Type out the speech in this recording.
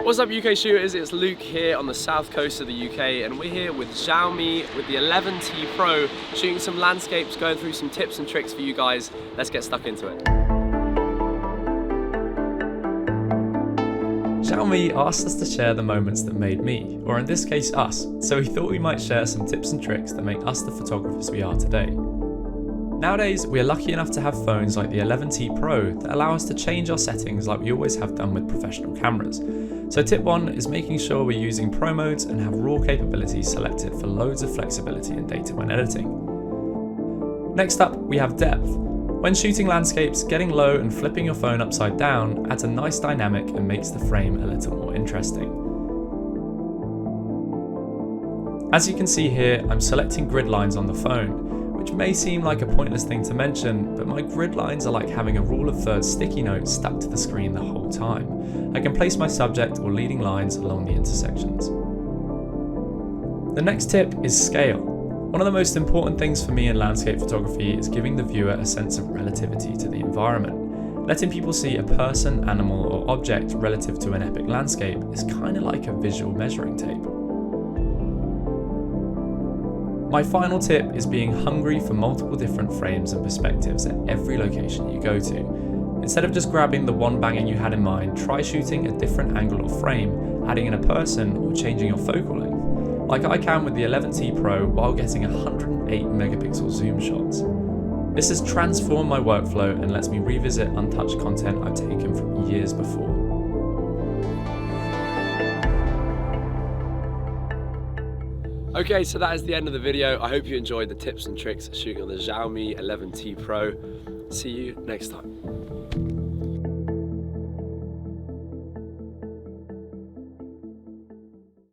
What's up UK shooters, it's Luke here on the south coast of the UK and we're here with Xiaomi with the 11T Pro shooting some landscapes, going through some tips and tricks for you guys. Let's get stuck into it. Xiaomi asked us to share the moments that made me, or in this case us, so we thought we might share some tips and tricks that make us the photographers we are today. Nowadays, we are lucky enough to have phones like the 11T Pro that allow us to change our settings like we always have done with professional cameras. So tip 1 is making sure we're using Pro modes and have RAW capabilities selected for loads of flexibility and data when editing. Next up, we have depth. When shooting landscapes, getting low and flipping your phone upside down adds a nice dynamic and makes the frame a little more interesting. As you can see here, I'm selecting grid lines on the phone, which may seem like a pointless thing to mention, but my grid lines are like having a rule of thirds sticky note stuck to the screen the whole time. I can place my subject or leading lines along the intersections. The next tip is scale. One of the most important things for me in landscape photography is giving the viewer a sense of relativity to the environment. Letting people see a person, animal, or object relative to an epic landscape is kind of like a visual measuring tape. My final tip is being hungry for multiple different frames and perspectives at every location you go to. Instead of just grabbing the one banger you had in mind, try shooting a different angle or frame, adding in a person or changing your focal length, like I can with the 11T Pro while getting 108 megapixel zoom shots. This has transformed my workflow and lets me revisit untouched content I've taken from years before. Okay, so that is the end of the video. I hope you enjoyed the tips and tricks shooting on the Xiaomi 11T Pro. See you next time.